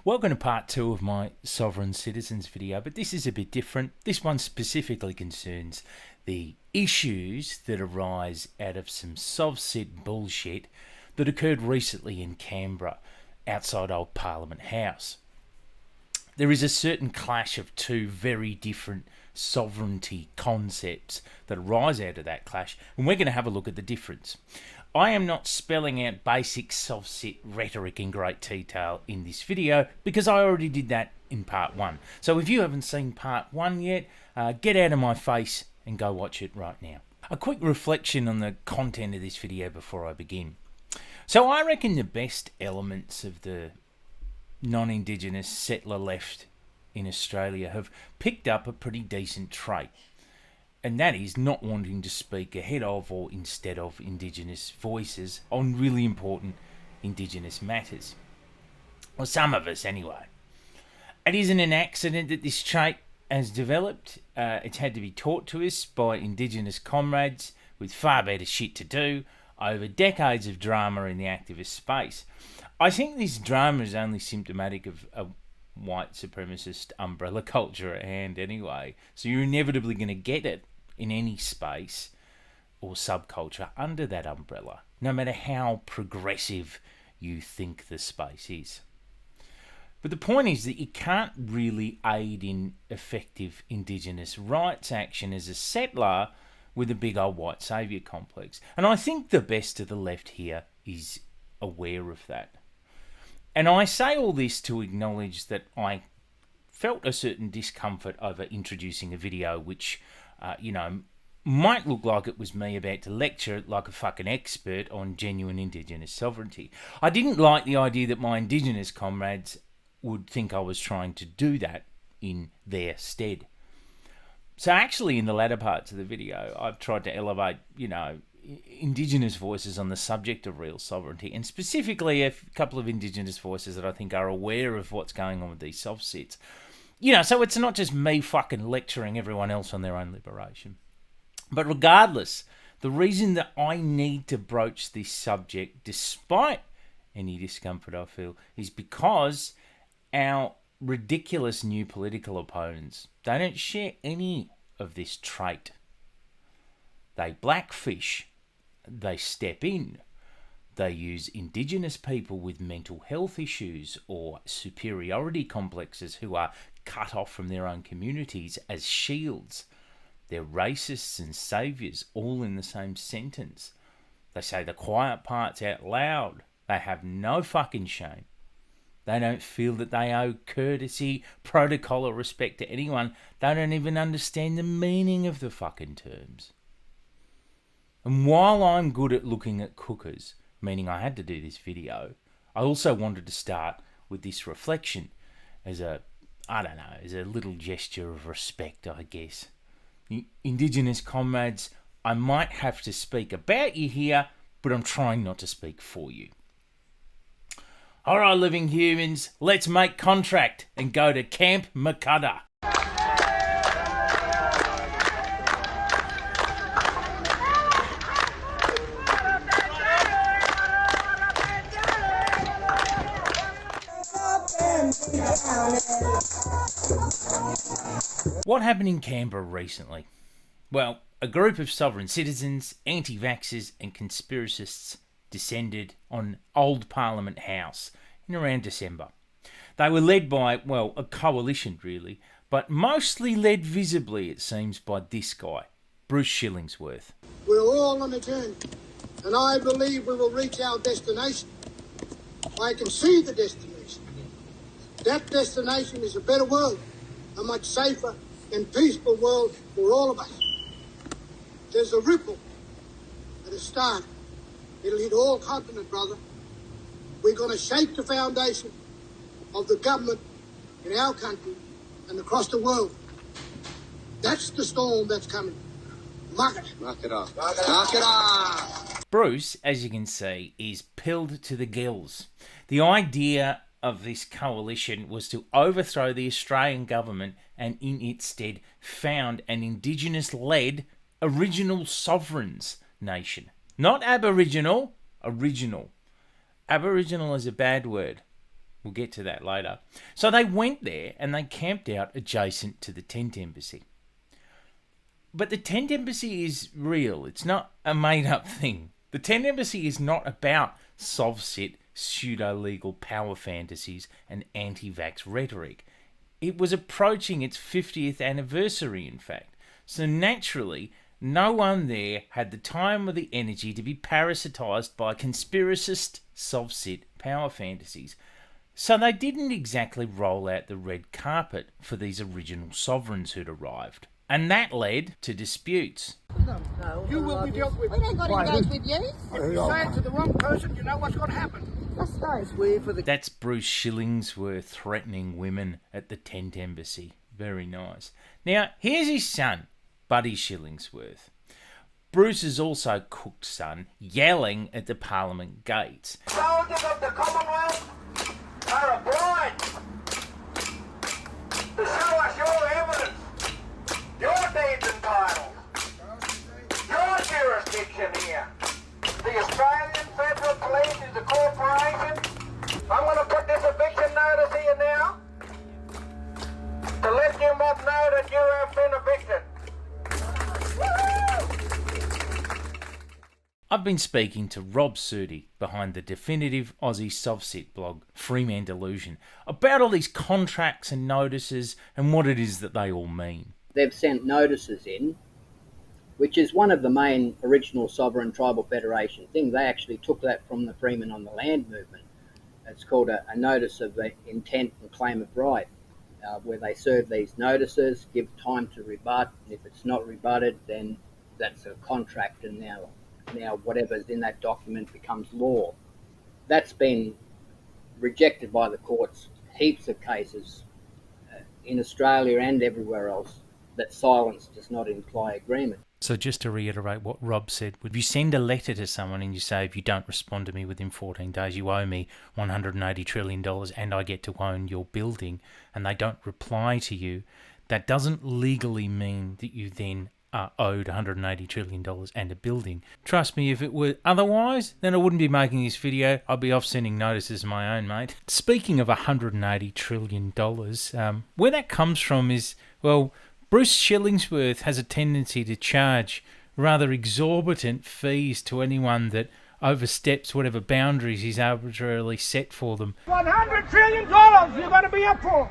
Welcome to part 2 of my Sovereign Citizens video, but this is a bit different. This one specifically concerns the issues that arise out of some Sov-Cit bullshit that occurred recently in Canberra, outside Old Parliament House. There is a certain clash of two very different sovereignty concepts that arise out of that clash, and we're going to have a look at the difference. I am not spelling out basic Sov-Cit rhetoric in great detail in this video because I already did that in part 1. So if you haven't seen part 1 yet, get out of my face and go watch it right now. A quick reflection on the content of this video before I begin. So I reckon the best elements of the non-Indigenous settler left in Australia have picked up a pretty decent trait. And that is not wanting to speak ahead of or instead of Indigenous voices on really important Indigenous matters. Well, some of us anyway. It isn't an accident that this trait has developed. It's had to be taught to us by Indigenous comrades with far better shit to do over decades of drama in the activist space. I think this drama is only symptomatic of a white supremacist umbrella culture at hand anyway. So you're inevitably going to get it in any space or subculture under that umbrella, no matter how progressive you think the space is. But the point is that you can't really aid in effective Indigenous rights action as a settler with a big old white saviour complex. And I think the best of the left here is aware of that. And I say all this to acknowledge that I felt a certain discomfort over introducing a video which might look like it was me about to lecture like a fucking expert on genuine Indigenous sovereignty. I didn't like the idea that my Indigenous comrades would think I was trying to do that in their stead. So actually in the latter parts of the video, I've tried to elevate, Indigenous voices on the subject of real sovereignty, and specifically a couple of Indigenous voices that I think are aware of what's going on with these Sov-Cits. So it's not just me fucking lecturing everyone else on their own liberation. But regardless, the reason that I need to broach this subject, despite any discomfort I feel, is because our ridiculous new political opponents, they don't share any of this trait. They blackfish, they step in, they use Indigenous people with mental health issues or superiority complexes who are cut off from their own communities as shields. They're racists and saviours all in the same sentence. They say the quiet parts out loud. They have no fucking shame. They don't feel that they owe courtesy, protocol or respect to anyone. They don't even understand the meaning of the fucking terms. And while I'm good at looking at cookers, meaning I had to do this video, I also wanted to start with this reflection as a little gesture of respect, I guess. Indigenous comrades, I might have to speak about you here, but I'm trying not to speak for you. All right, living humans, let's make contract and go to Camp Mcmurtry. What happened in Canberra recently? Well, a group of sovereign citizens, anti-vaxxers and conspiracists descended on Old Parliament House in around December. They were led by, a coalition really, but mostly led visibly, it seems, by this guy, Bruce Shillingsworth. We're all on a journey, and I believe we will reach our destination. I can see the destination. That destination is a better world, a much safer and peaceful world for all of us. There's a ripple at a start. It'll hit all continent, brother. We're going to shake the foundation of the government in our country and across the world. That's the storm that's coming. Mark it. Mark it off. Mark it off. Bruce, as you can see, is pilled to the gills. The idea of this coalition was to overthrow the Australian government and in its stead found an Indigenous-led original sovereigns nation. Not Aboriginal, original. Aboriginal is a bad word. We'll get to that later. So they went there and they camped out adjacent to the tent embassy. But the tent embassy is real. It's not a made-up thing. The tent embassy is not about Sovsit pseudo-legal power fantasies and anti-vax rhetoric. It was approaching its 50th anniversary, in fact. So naturally, no one there had the time or the energy to be parasitised by conspiracist Sovsit power fantasies. So they didn't exactly roll out the red carpet for these original sovereigns who'd arrived. And that led to disputes. You will be dealt with. We don't got to engage with you. If you say it to the wrong person, you know what's going to happen. That's right. That's Bruce Shillingsworth threatening women at the tent embassy. Very nice. Now, here's his son, Buddy Shillingsworth. Bruce is also Cook's son, yelling at the Parliament gates. Soldiers of the Commonwealth are obliged to show us your evidence, your deeds and titles, your jurisdiction here. The Australian Federal Police is a corporation. I'm going to put this eviction notice here now to let you mob know that you have been evicted. I've been speaking to Rob Sudy behind the definitive Aussie Sovsit blog, Freeman Delusion, about all these contracts and notices and what it is that they all mean. They've sent notices in, which is one of the main original sovereign tribal federation things. They actually took that from the Freeman on the land movement. It's called a notice of intent and claim of right, where they serve these notices, give time to rebut, and if it's not rebutted, then that's a contract, and now whatever's in that document becomes law. That's been rejected by the courts, heaps of cases in Australia and everywhere else, that silence does not imply agreement. So just to reiterate what Rob said, if you send a letter to someone and you say, if you don't respond to me within 14 days, you owe me $180 trillion and I get to own your building, and they don't reply to you, that doesn't legally mean that you then are owed $180 trillion and a building. Trust me, if it were otherwise, then I wouldn't be making this video. I'd be off sending notices of my own, mate. Speaking of $180 trillion, where that comes from is, well, Bruce Shillingsworth has a tendency to charge rather exorbitant fees to anyone that oversteps whatever boundaries he's arbitrarily set for them. $100 trillion you're going to be up for.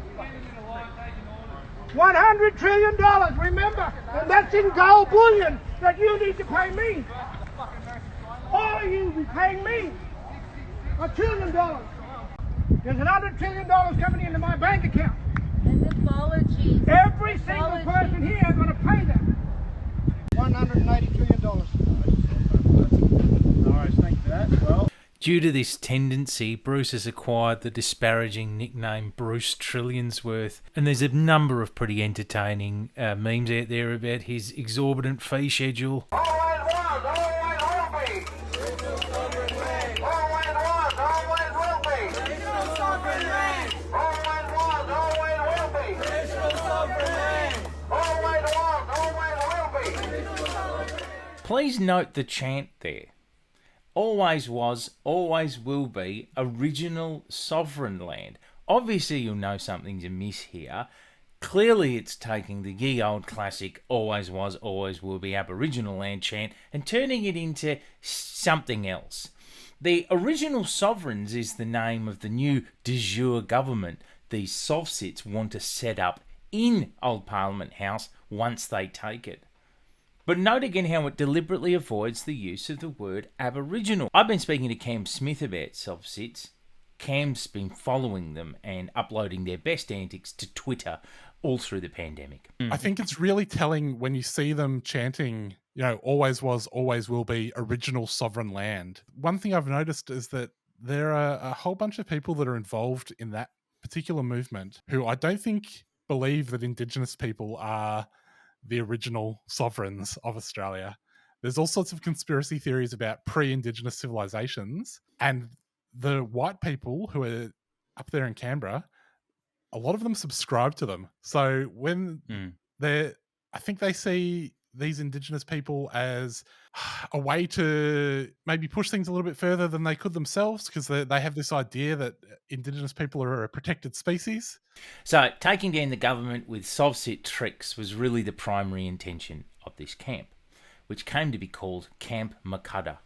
$100 trillion, remember, and that's in gold bullion that you need to pay me. All of you be paying me $1 trillion. There's $100 trillion coming into my bank account. And apologies. Every single person here is going to pay that. $180 trillion. All right, thank you for that. Well, due to this tendency, Bruce has acquired the disparaging nickname Bruce Trillionsworth, and there's a number of pretty entertaining memes out there about his exorbitant fee schedule. Always was, always will be. Always was, always will be. Always was, always will be. Always was, always will be. Please note the chant there. Always was, always will be, original sovereign land. Obviously you'll know something's amiss here. Clearly it's taking the ye old classic always was, always will be Aboriginal land chant and turning it into something else. The original sovereigns is the name of the new de jure government these Sovsits want to set up in Old Parliament House once they take it. But note again how it deliberately avoids the use of the word Aboriginal. I've been speaking to Cam Smith about Sovsits. Cam's been following them and uploading their best antics to Twitter all through the pandemic. I think it's really telling when you see them chanting, always was, always will be original sovereign land. One thing I've noticed is that there are a whole bunch of people that are involved in that particular movement who I don't think believe that Indigenous people are the original sovereigns of Australia. There's all sorts of conspiracy theories about pre-Indigenous civilizations, and the white people who are up there in Canberra, a lot of them subscribe to them. So when I think they see these Indigenous people as a way to maybe push things a little bit further than they could themselves, because they have this idea that Indigenous people are a protected species. So taking down the government with Sovset tricks was really the primary intention of this camp, which came to be called Camp Makada.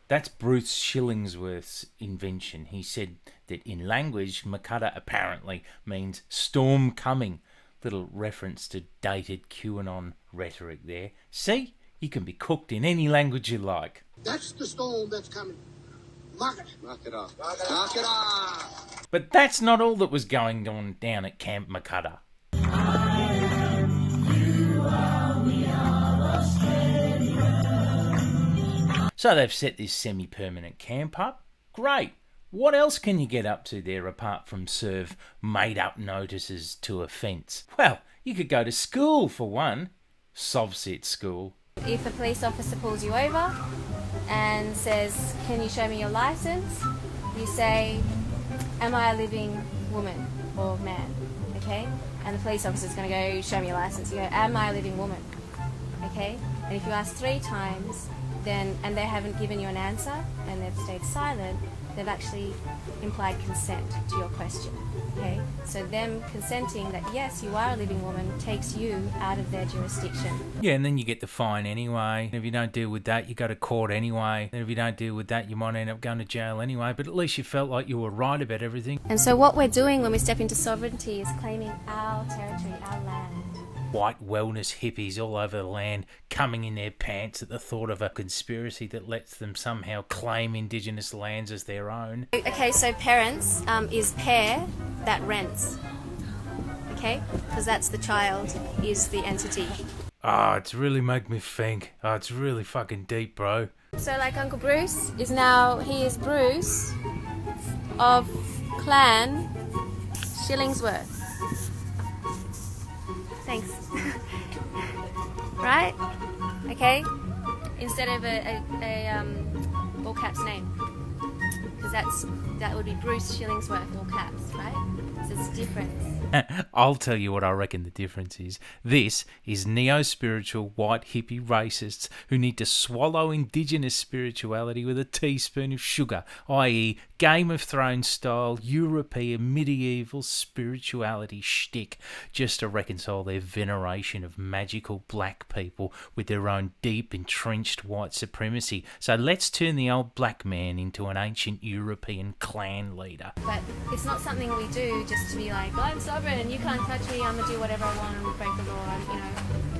That's Bruce Shillingsworth's invention. He said that in language, Makada apparently means storm coming. Little reference to dated QAnon rhetoric there. See? You can be cooked in any language you like. That's the storm that's coming. Mark it. Mark it up. Mark it up. But that's not all that was going on down at Camp Makada. So they've set this semi-permanent camp up. Great. What else can you get up to there apart from serve made-up notices to a fence? Well, you could go to school for one. Sovset school. If a police officer pulls you over and says, "Can you show me your license?" you say, "Am I a living woman or man?" Okay? And the police officer's going to go, "Show me your license." You go, "Am I a living woman?" Okay? And if you ask 3 times, then and they haven't given you an answer and they've stayed silent, they've actually implied consent to your question. Okay? So them consenting that yes, you are a living woman takes you out of their jurisdiction. Yeah, and then you get the fine anyway. If you don't deal with that, you go to court anyway. And if you don't deal with that, you might end up going to jail anyway. But at least you felt like you were right about everything. And so what we're doing when we step into sovereignty is claiming our territory, our land. White wellness hippies all over the land coming in their pants at the thought of a conspiracy that lets them somehow claim Indigenous lands as their own. Okay, so parents is pair that rents. Okay? Because that's the child is the entity. Oh, it's really making me think. Oh, it's really fucking deep, bro. So like Uncle Bruce is now, he is Bruce of Clan Shillingsworth. Thanks. Right? Okay? Instead of a all caps name. Because that would be Bruce Shillingsworth, all caps, right? So it's a difference. I'll tell you what I reckon the difference is. This is neo-spiritual white hippie racists who need to swallow Indigenous spirituality with a teaspoon of sugar, i.e. Game of Thrones style European medieval spirituality shtick, just to reconcile their veneration of magical black people with their own deep entrenched white supremacy. So let's turn the old black man into an ancient European clan leader. But it's not something we do just to be like, I'm sovereign, you can't touch me, I'm going to do whatever I want and break the law, and, you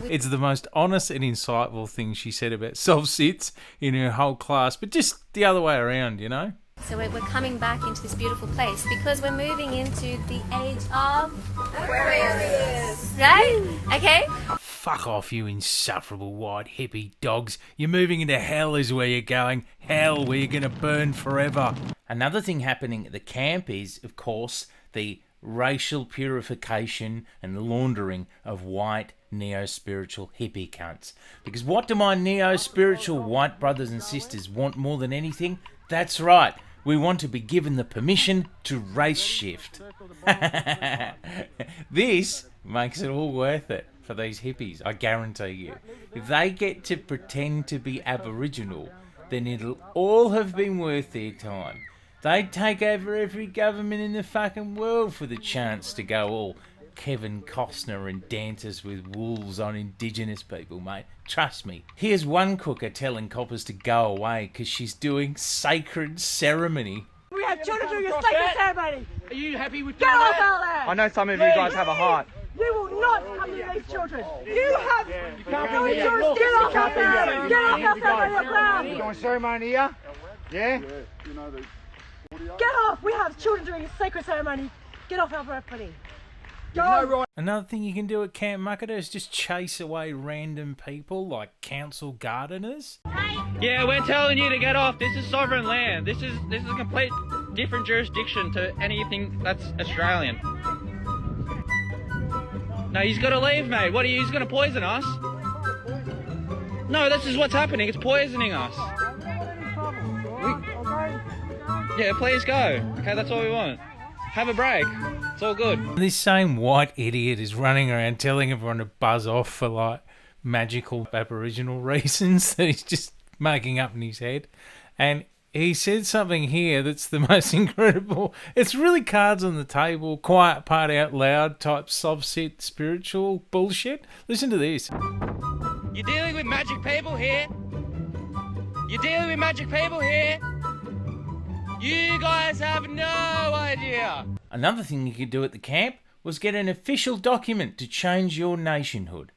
know. It's the most honest and insightful thing she said about Sovsets in her whole class, but just the other way around, you know? So we're coming back into this beautiful place because we're moving into the age of Aquarius. Right? Okay? Fuck off, you insufferable white hippie dogs. You're moving into hell is where you're going. Hell, where you're going to burn forever. Another thing happening at the camp is, of course, the racial purification and laundering of white neo-spiritual hippie cunts. Because what do my neo-spiritual white brothers and sisters want more than anything? That's right. We want to be given the permission to race shift. This makes it all worth it for these hippies, I guarantee you. If they get to pretend to be Aboriginal, then it'll all have been worth their time. They'd take over every government in the fucking world for the chance to go all Kevin Costner and Dances with Wolves on Indigenous people, mate. Trust me. Here's one cooker telling coppers to go away because she's doing sacred ceremony. We have children doing a sacred ceremony. Are you happy with Get doing off that? our land. I know some of you guys have a heart. You will not come near these children. You have can't no be here. jurisdiction. Get off our land. Get off our We're ground. doing ceremony here. Yeah? Get off. We have children doing a sacred ceremony. Get off our property. Go. Another thing you can do at Camp Muckata is just chase away random people like council gardeners. Yeah, we're telling you to get off. This is sovereign land. This is a complete different jurisdiction to anything that's Australian. No, he's got to leave, mate. What are you? He's going to poison us? No, this is what's happening. It's poisoning us. Yeah, please go. Okay, that's all we want. Have a break. It's all good. This same white idiot is running around telling everyone to buzz off for like magical Aboriginal reasons that he's just making up in his head. And he said something here that's the most incredible. It's really cards on the table, quiet part out loud type soft-set spiritual bullshit. Listen to this. You're dealing with magic people here. You're dealing with magic people here. You guys have no idea. Another thing you could do at the camp was get an official document to change your nationhood.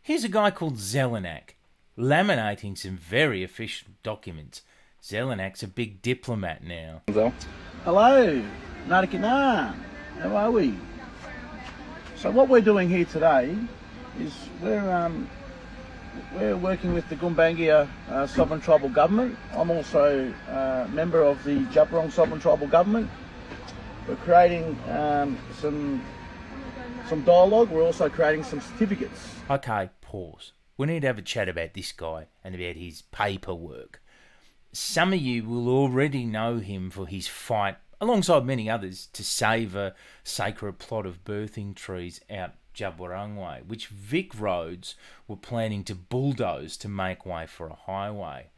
Here's a guy called Zelenak, laminating some very official documents. Zelenak's a big diplomat now. Hello, Narikina. How are we? So what we're doing here today is we're working with the Gumbaynggirr Sovereign Tribal Government. I'm also a member of the Djab Sovereign Tribal Government. We're creating some dialogue. We're also creating some certificates. Okay, pause. We need to have a chat about this guy and about his paperwork. Some of you will already know him for his fight, alongside many others, to save a sacred plot of birthing trees out Djab Way, which Vic roads were planning to bulldoze to make way for a highway.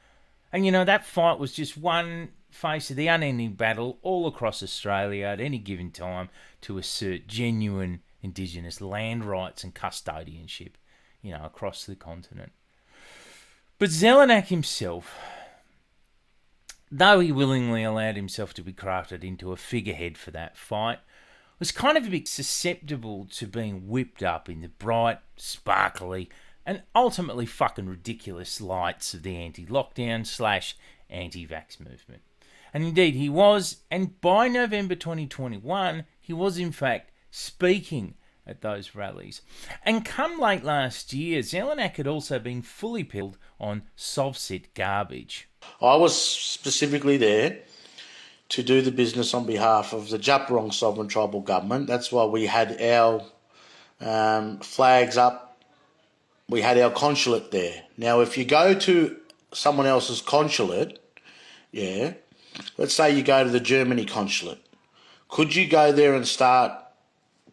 And you know, that fight was just one face of the unending battle all across Australia at any given time to assert genuine Indigenous land rights and custodianship, you know, across the continent. But Zelenak himself, though he willingly allowed himself to be crafted into a figurehead for that fight, was kind of a bit susceptible to being whipped up in the bright, sparkly, and ultimately fucking ridiculous lights of the anti-lockdown / anti-vax movement. And indeed he was, and by November 2021, he was in fact speaking at those rallies. And come late last year, Zelenak had also been fully pilled on soft-set garbage. I was specifically there to do the business on behalf of the Djab Sovereign Tribal Government. That's why we had our flags up. We had our consulate there. Now, if you go to someone else's consulate, yeah, let's say you go to the Germany consulate, could you go there and start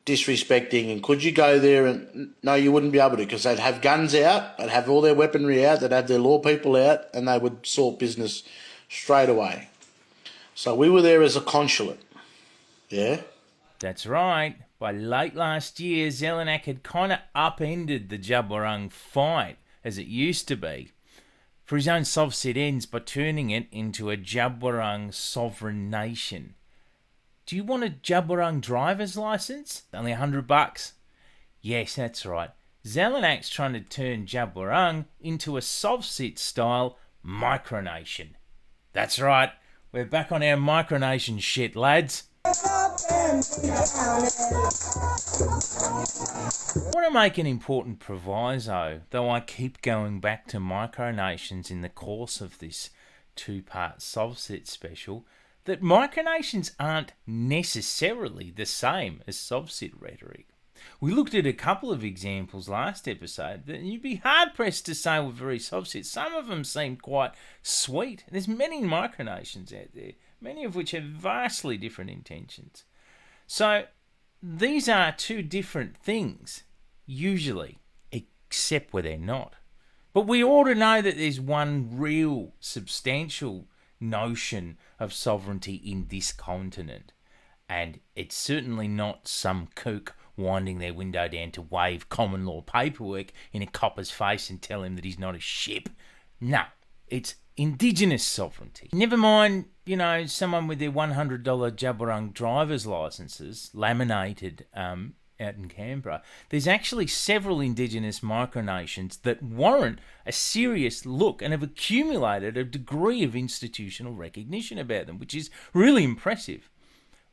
disrespecting, and could you go there and... No, you wouldn't be able to, because they'd have guns out, they'd have all their weaponry out, they'd have their law people out, and they would sort business straight away. So we were there as a consulate, yeah? That's right. By late last year, Zelenak had kind of upended the Djab fight, as it used to be, for his own soft-set ends by turning it into a Djab sovereign nation. Do you want a Djab driver's license? Only $100? Yes, that's right. Zelenak's trying to turn Djab into a soft-set style micronation. That's right. We're back on our micronation shit, lads. I want to make an important proviso, though I keep going back to micronations in the course of this two-part soft-set special, that micronations aren't necessarily the same as soft-set rhetoric. We looked at a couple of examples last episode that you'd be hard-pressed to say were very soft-set. Some of them seemed quite sweet. There's many micronations out there, many of which have vastly different intentions. So these are two different things, usually, except where they're not. But we ought to know that there's one real, substantial notion of sovereignty in this continent, and it's certainly not some kook winding their window down to wave common law paperwork in a copper's face and tell him that he's not a ship. No, it's Indigenous sovereignty. Never mind, you know, someone with their $100 Djab driver's licenses laminated out in Canberra. There's actually several Indigenous micronations that warrant a serious look and have accumulated a degree of institutional recognition about them, which is really impressive.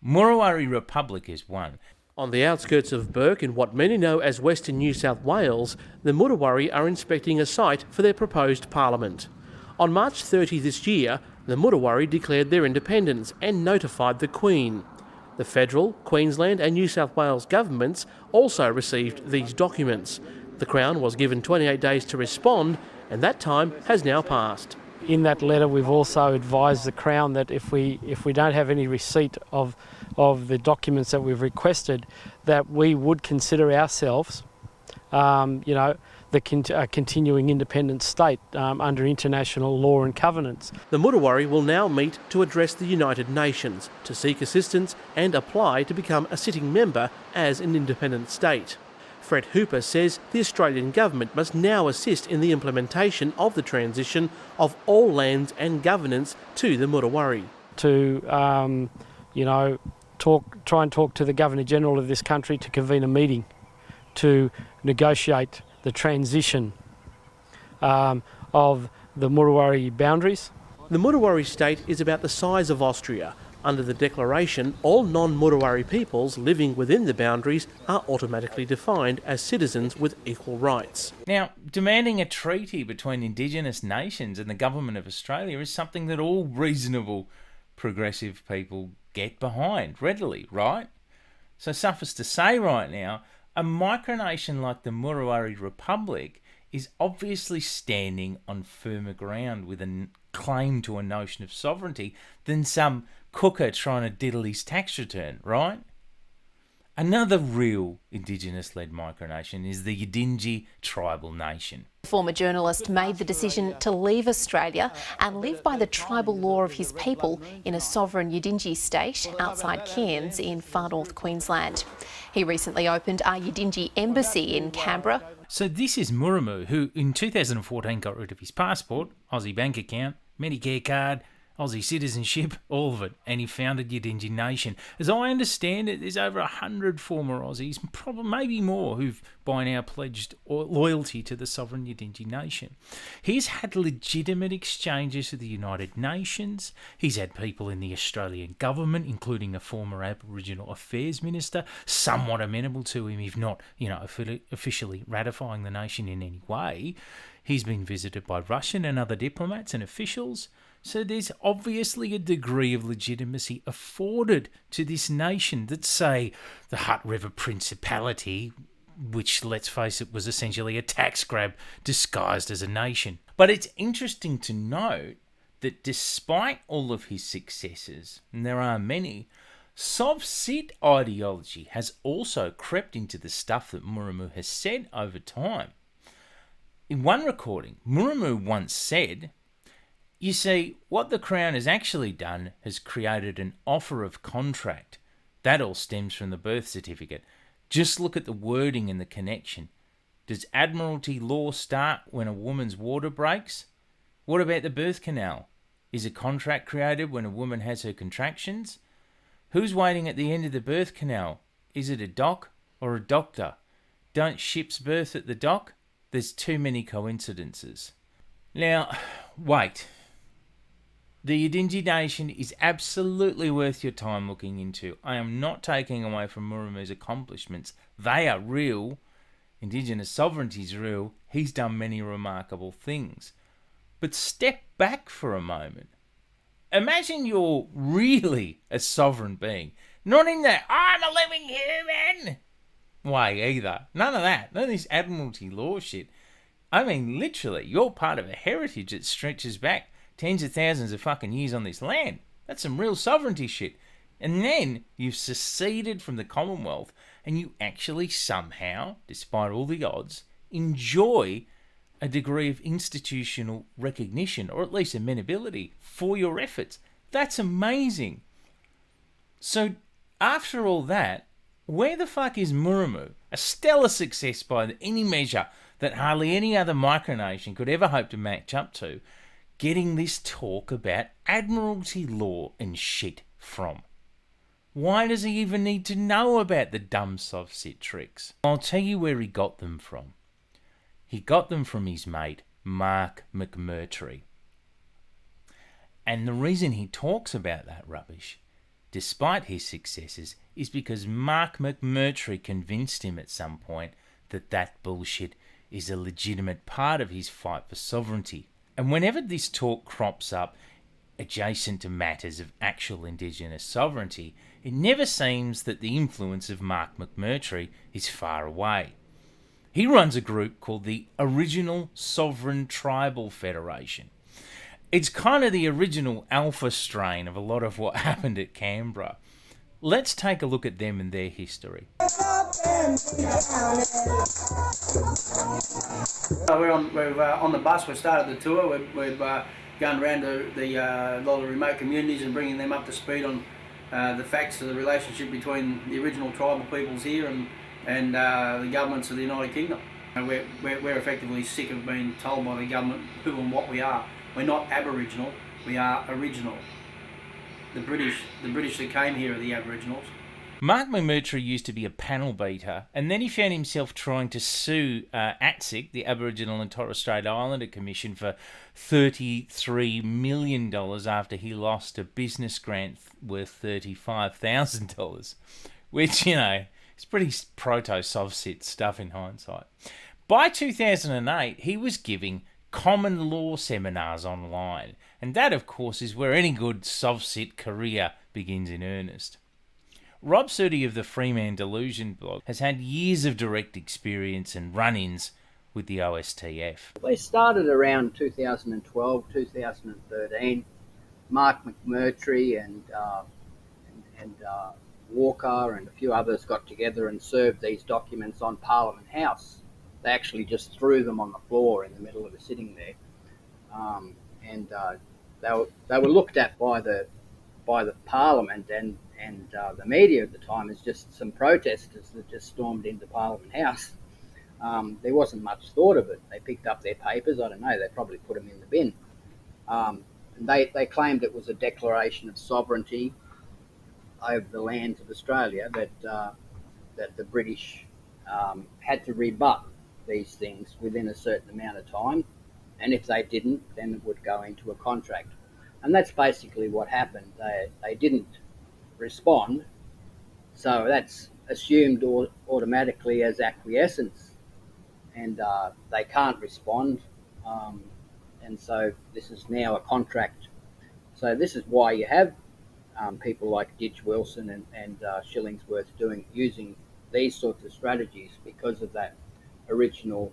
Murawari Republic is one. On the outskirts of Bourke, in what many know as Western New South Wales, the Murawari are inspecting a site for their proposed parliament. On March 30 this year, the Murawari declared their independence and notified the Queen. The federal, Queensland and New South Wales governments also received these documents. The Crown was given 28 days to respond, and that time has now passed. In that letter, we've also advised the Crown that if we don't have any receipt of the documents that we've requested, that we would consider ourselves, a continuing independent state under international law and covenants. The Murawari will now meet to address the United Nations, to seek assistance and apply to become a sitting member as an independent state. Fred Hooper says the Australian government must now assist in the implementation of the transition of all lands and governance to the Murawari. To, try and talk to the Governor-General of this country to convene a meeting to negotiate the transition of the Murawari boundaries. The Murawari state is about the size of Austria. Under the declaration, all non-Murawari peoples living within the boundaries are automatically defined as citizens with equal rights. Now, demanding a treaty between Indigenous nations and the government of Australia is something that all reasonable progressive people get behind readily, right? So suffice to say right now, a micronation like the Murawari Republic is obviously standing on firmer ground with a claim to a notion of sovereignty than some cooker trying to diddle his tax return, right? Another real Indigenous-led micronation is the Udinji tribal nation. The former journalist made the decision to leave Australia and live by the tribal law of his people in a sovereign Udinji state outside Cairns in far north Queensland. He recently opened a Udinji embassy in Canberra. So this is Muramu, who in 2014 got rid of his passport, Aussie bank account, Medicare card, Aussie citizenship, all of it, and he founded Udinji Nation. As I understand it, there's over 100 former Aussies, probably maybe more, who've by now pledged loyalty to the sovereign Udinji Nation. He's had legitimate exchanges with the United Nations. He's had people in the Australian government, including a former Aboriginal Affairs Minister, somewhat amenable to him, if not, officially ratifying the nation in any way. He's been visited by Russian and other diplomats and officials. So there's obviously a degree of legitimacy afforded to this nation that, say, the Hutt River Principality, which, let's face it, was essentially a tax grab disguised as a nation. But it's interesting to note that despite all of his successes, and there are many, Sov-Sit ideology has also crept into the stuff that Muramu has said over time. In one recording, Muramu once said, "You see, what the Crown has actually done has created an offer of contract. That all stems from the birth certificate. Just look at the wording and the connection. Does Admiralty law start when a woman's water breaks? What about the birth canal? Is a contract created when a woman has her contractions? Who's waiting at the end of the birth canal? Is it a doc or a doctor? Don't ships berth at the dock? There's too many coincidences." Now, wait. The Udinji Nation is absolutely worth your time looking into. I am not taking away from Muramu's accomplishments. They are real. Indigenous sovereignty is real. He's done many remarkable things. But step back for a moment. Imagine you're really a sovereign being. Not in the, I'm a living human way either. None of that. None of this Admiralty law shit. I mean, literally, you're part of a heritage that stretches back tens of thousands of fucking years on this land. That's some real sovereignty shit. And then you've seceded from the Commonwealth and you actually somehow, despite all the odds, enjoy a degree of institutional recognition, or at least amenability, for your efforts. That's amazing. So, after all that, where the fuck is Muramu? A stellar success by any measure that hardly any other micronation could ever hope to match up to, getting this talk about Admiralty law and shit from. Why does he even need to know about the dumb Sov-Sit tricks? I'll tell you where he got them from. He got them from his mate, Mark Mcmurtry. And the reason he talks about that rubbish, despite his successes, is because Mark Mcmurtry convinced him at some point that that bullshit is a legitimate part of his fight for sovereignty. And whenever this talk crops up adjacent to matters of actual Indigenous sovereignty, it never seems that the influence of Mark Mcmurtry is far away. He runs a group called the Original Sovereign Tribal Federation. It's kind of the original alpha strain of a lot of what happened at Canberra. Let's take a look at them and their history. We're on the bus. We've started the tour. We've gone around to a lot of remote communities and bringing them up to speed on the facts of the relationship between the original tribal peoples here and the governments of the United Kingdom. We're effectively sick of being told by the government who and what we are. We're not Aboriginal, we are original. The British that came here are the Aboriginals. Mcmurtry used to be a panel beater, and then he found himself trying to sue AUSSIE, the Aboriginal and Torres Strait Islander Commission, for $33 million after he lost a business grant worth $35,000, which, you know, is pretty proto-Sovsit stuff in hindsight. By 2008, he was giving common law seminars online, and that, of course, is where any good Sovsit career begins in earnest. Rob Sudy of the Freeman Delusion blog has had years of direct experience and run-ins with the OSTF. They started around 2012, 2013. Mark Mcmurtry and Walker and a few others got together and served these documents on Parliament House. They actually just threw them on the floor in the middle of the sitting there, they were looked at by the Parliament and the media at the time as just some protesters that just stormed into Parliament House. There wasn't much thought of it. They picked up their papers. I don't know. They probably put them in the bin. And they claimed it was a declaration of sovereignty over the lands of Australia that the British had to rebut these things within a certain amount of time, and if they didn't, then it would go into a contract. And that's basically what happened. They didn't respond, so that's assumed automatically as acquiescence, and they can't respond, and so this is now a contract. So this is why you have people like Ditch Wilson and Shillingsworth using these sorts of strategies, because of that original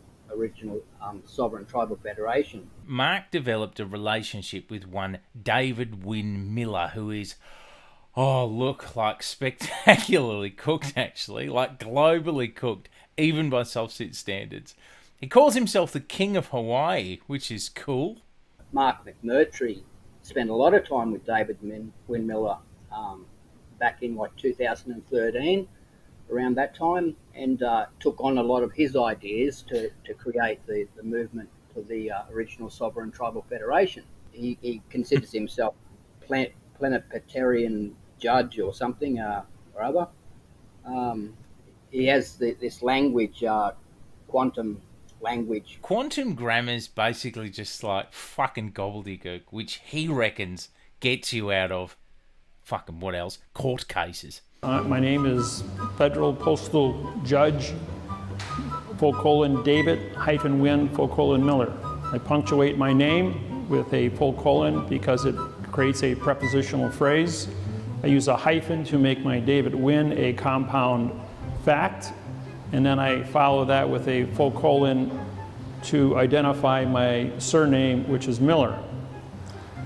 sovereign tribal federation. Mark developed a relationship with one David Wynne Miller, who is, like spectacularly cooked, actually, like globally cooked, even by Sovsit standards. He calls himself the King of Hawaii, which is cool. Mark Mcmurtry spent a lot of time with David Wynne Miller back in 2013, around that time, and took on a lot of his ideas to create the movement for the original sovereign tribal federation. He considers himself plenipotentiary judge or something or other. He has this language, quantum language. Quantum grammar's basically just like fucking gobbledygook, which he reckons gets you out of fucking what else? Court cases. My name is Federal Postal Judge David-Wynne Miller. I punctuate my name with a : because it creates a prepositional phrase. I use a hyphen to make my David Wynne a compound fact, and then I follow that with a : to identify my surname, which is Miller.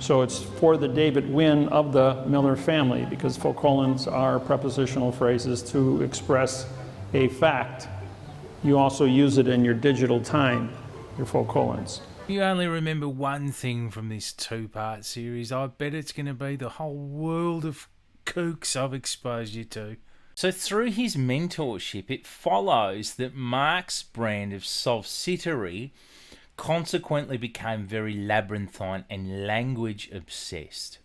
So it's for the David Wynne of the Miller family, because colons are prepositional phrases to express a fact. You also use it in your digital time, your colons. You only remember one thing from this two-part series. I bet it's going to be the whole world of kooks I've exposed you to. So through his mentorship, it follows that Mark's brand of Sovsittery consequently became very labyrinthine and language obsessed.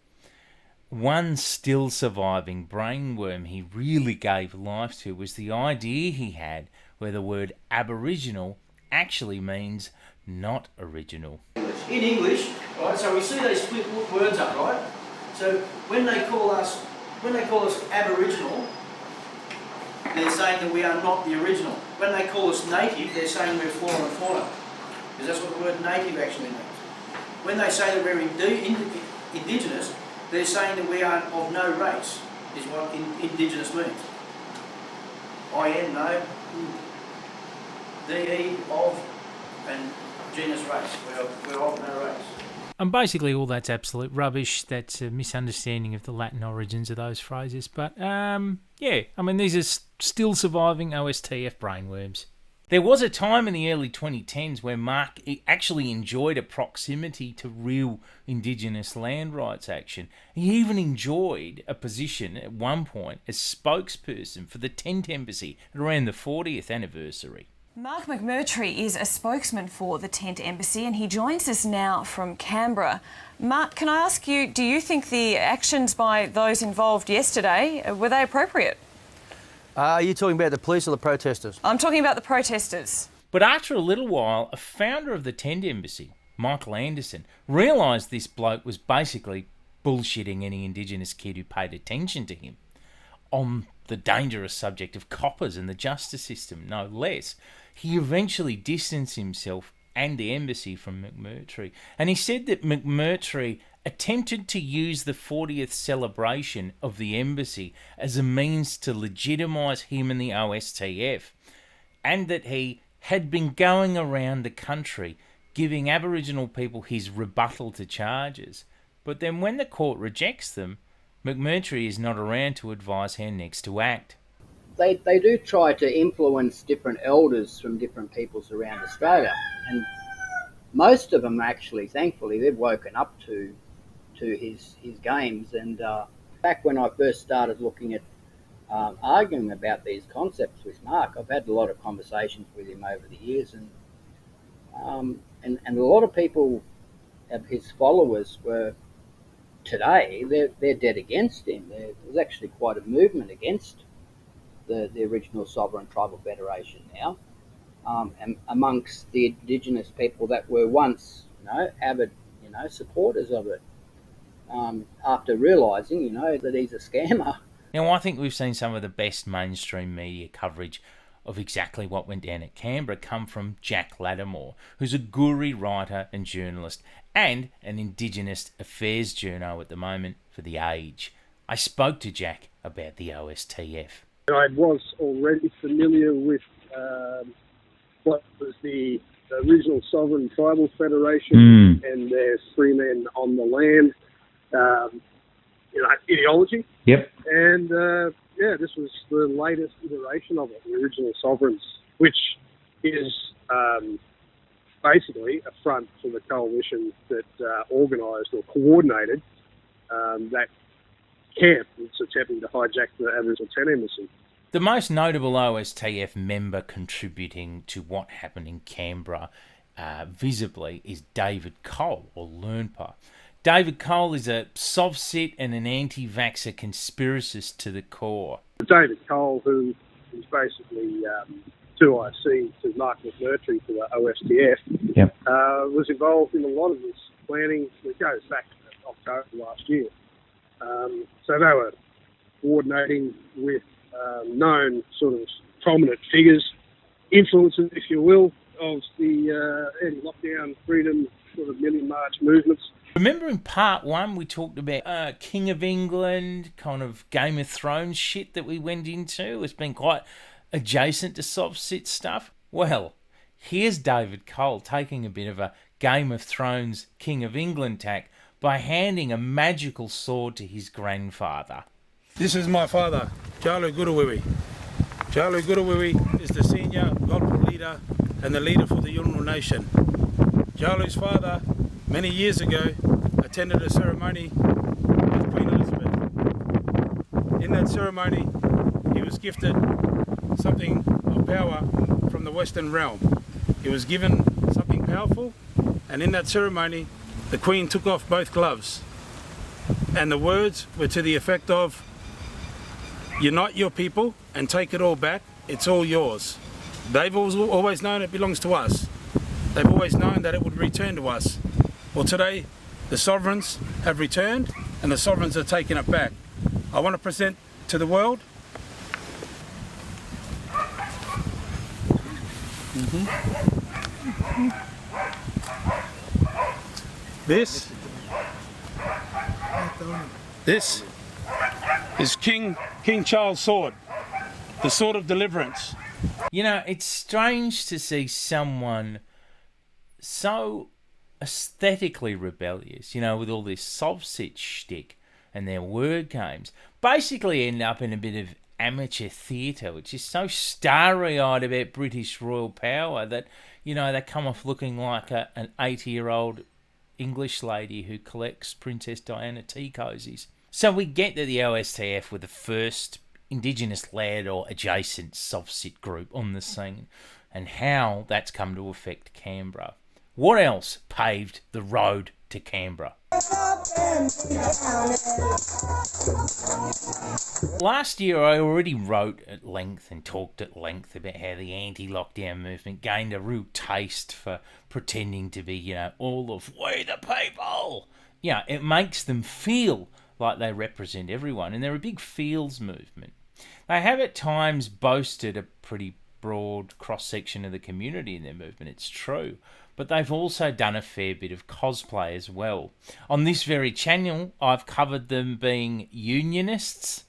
One still surviving brainworm he really gave life to was the idea he had where the word Aboriginal actually means not original. In English, right, so we see they split words up, right? So when they call us Aboriginal, they're saying that we are not the original. When they call us native, they're saying we're flora and fauna, because that's what the word native actually means. When they say that we're indigenous, they're saying that we are of no race, is what indigenous means. I-N, no, D-E, of, and genus race. We're of no race. And basically all that's absolute rubbish. That's a misunderstanding of the Latin origins of those phrases. But, yeah, I mean, these are still surviving OSTF brainworms. There was a time in the early 2010s where Mark actually enjoyed a proximity to real Indigenous land rights action. He even enjoyed a position at one point as spokesperson for the Tent Embassy at around the 40th anniversary. Mark Mcmurtry is a spokesman for the Tent Embassy and he joins us now from Canberra. Mark, can I ask you, do you think the actions by those involved yesterday, were they appropriate? Are you talking about the police or the protesters? I'm talking about the protesters. But after a little while, a founder of the Tent Embassy, Michael Anderson, realised this bloke was basically bullshitting any Indigenous kid who paid attention to him on the dangerous subject of coppers and the justice system, no less. He eventually distanced himself and the embassy from Mcmurtry, and he said that Mcmurtry attempted to use the 40th celebration of the embassy as a means to legitimise him and the OSTF, and that he had been going around the country giving Aboriginal people his rebuttal to charges. But then when the court rejects them, Mcmurtry is not around to advise how next to act. They do try to influence different elders from different peoples around Australia, and most of them actually, thankfully, they've woken up to his games. And back when I first started looking at arguing about these concepts with Mark, I've had a lot of conversations with him over the years, and a lot of people of his followers were today they're dead against him. There's actually quite a movement against the original Sovereign Tribal Federation now, and amongst the Indigenous people that were once, avid, supporters of it. After realising, that he's a scammer. Now, I think we've seen some of the best mainstream media coverage of exactly what went down at Canberra come from Jack Latimore, who's a Guri writer and journalist and an Indigenous affairs journo at the moment for The Age. I spoke to Jack about the OSTF. I was already familiar with what was the original Sovereign Tribal Federation and their Freeman on the land ideology. Yep. And this was the latest iteration of it, the original Sovereigns, which is basically a front for the coalition that organised or coordinated that camp that's attempting to hijack the Aboriginal Tent Embassy. The most notable OSTF member contributing to what happened in Canberra visibly is David Cole, or Lernpa. David Cole is a sov-sit and an anti-vaxxer conspiracist to the core. David Cole, who is basically 2IC to Mark Mcmurtry for the OSTF, yep. Was involved in a lot of this planning that goes back to October last year. So they were coordinating with known sort of prominent figures, influencers, if you will, of the anti-lockdown freedom sort of Million March movements. Remember in part one we talked about King of England, kind of Game of Thrones shit that we went into? It's been quite adjacent to soft-sit stuff. Well, here's David Cole taking a bit of a Game of Thrones King of England tack by handing a magical sword to his grandfather. This is my father, Jalu Guruwiwi. Jalu Guruwiwi is the senior Golpu leader and the leader for the Yolngu Nation. Jalu's father, many years ago, attended a ceremony with Queen Elizabeth. In that ceremony, he was gifted something of power from the Western realm. He was given something powerful, and in that ceremony, the Queen took off both gloves. And the words were to the effect of, "Unite your people and take it all back. It's all yours." They've always known it belongs to us. They've always known that it would return to us. Well, today, the sovereigns have returned and the sovereigns are taking it back. I want to present to the world This is King Charles' sword, the sword of deliverance. You know, it's strange to see someone so aesthetically rebellious, you know, with all this soft-sit shtick and their word games, basically end up in a bit of amateur theatre, which is so starry-eyed about British royal power that, you know, they come off looking like an 80-year-old English lady who collects Princess Diana tea cozies. So we get that the OSTF were the first Indigenous-led or adjacent soft-sit group on the scene, and how that's come to affect Canberra. What else paved the road to Canberra? Last year I already wrote at length and talked at length about how the anti-lockdown movement gained a real taste for pretending to be, you know, all of we the people. Yeah, it makes them feel like they represent everyone, and they're a big feels movement. They have at times boasted a pretty broad cross-section of the community in their movement, it's true, but they've also done a fair bit of cosplay as well. On this very channel, I've covered them being unionists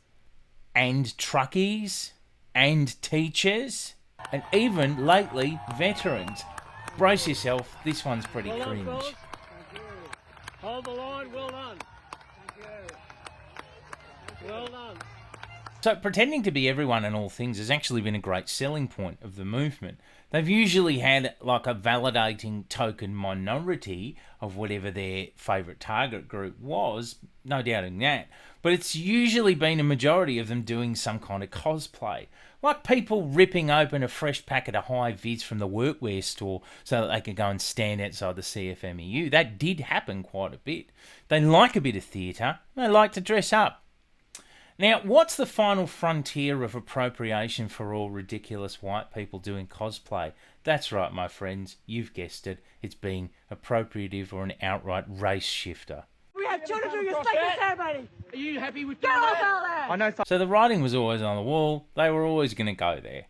and truckies and teachers and even, lately, veterans. Brace yourself, this one's pretty cringe. Hold the line, well done. Thank you. Well done. So pretending to be everyone and all things has actually been a great selling point of the movement. They've usually had like a validating token minority of whatever their favourite target group was, no doubting that, but it's usually been a majority of them doing some kind of cosplay. Like people ripping open a fresh packet of high-vis from the workwear store so that they could go and stand outside the CFMEU. That did happen quite a bit. They like a bit of theatre, they like to dress up. Now, what's the final frontier of appropriation for all ridiculous white people doing cosplay? That's right, my friends, you've guessed it. It's being appropriative or an outright race shifter. We have children doing a sacred ceremony. Are you happy with Get off our land! I know. So the writing was always on the wall. They were always going to go there.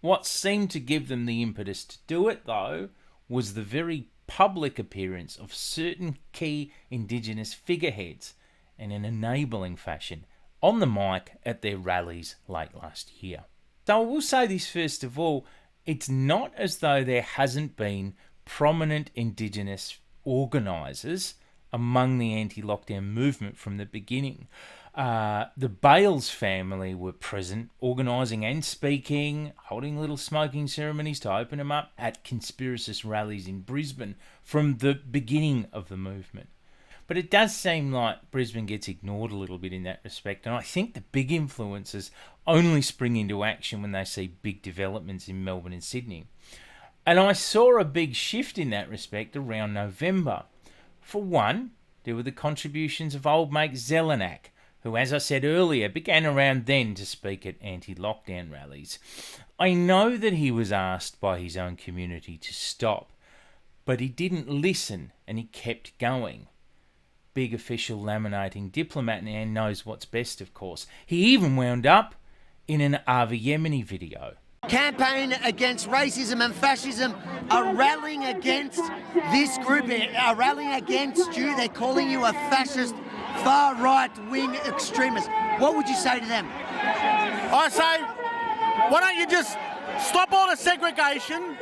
What seemed to give them the impetus to do it, though, was the very public appearance of certain key Indigenous figureheads in an enabling fashion on the mic at their rallies late last year. So I will say this first of all, it's not as though there hasn't been prominent Indigenous organisers among the anti-lockdown movement from the beginning. The Bales family were present, organising and speaking, holding little smoking ceremonies to open them up at conspiracist rallies in Brisbane from the beginning of the movement. But it does seem like Brisbane gets ignored a little bit in that respect, and I think the big influences only spring into action when they see big developments in Melbourne and Sydney. And I saw a big shift in that respect around November. For one, there were the contributions of old mate Zelenak, who, as I said earlier, began around then to speak at anti-lockdown rallies. I know that he was asked by his own community to stop, but he didn't listen and he kept going. Big official laminating diplomat and knows what's best, of course. He even wound up in an Avi Yemeni video. Campaign against racism and fascism are rallying against this group, are rallying against you. They're calling you a fascist, far right-wing extremist. What would you say to them? I say, why don't you just stop all the segregation,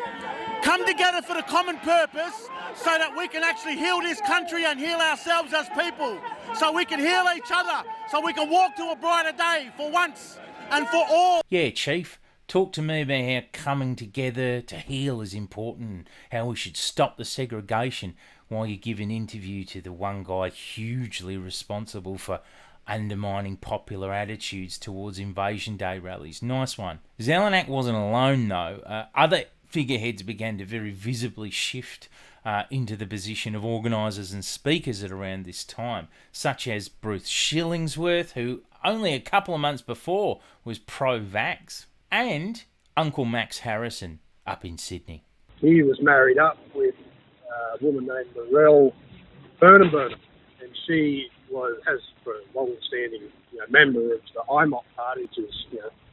come together for the common purpose, so that we can actually heal this country and heal ourselves as people, so we can heal each other, so we can walk to a brighter day for once and for all. Yeah, Chief, talk to me about how coming together to heal is important and how we should stop the segregation while you give an interview to the one guy hugely responsible for undermining popular attitudes towards Invasion Day rallies. Nice one. Zelenak wasn't alone, though. Other figureheads began to very visibly shift into the position of organisers and speakers at around this time, such as Bruce Shillingsworth, who only a couple of months before was pro-vax, and Uncle Max Harrison up in Sydney. He was married up with a woman named Morel Burnham, and she has a long-standing member of the IMOP party, which is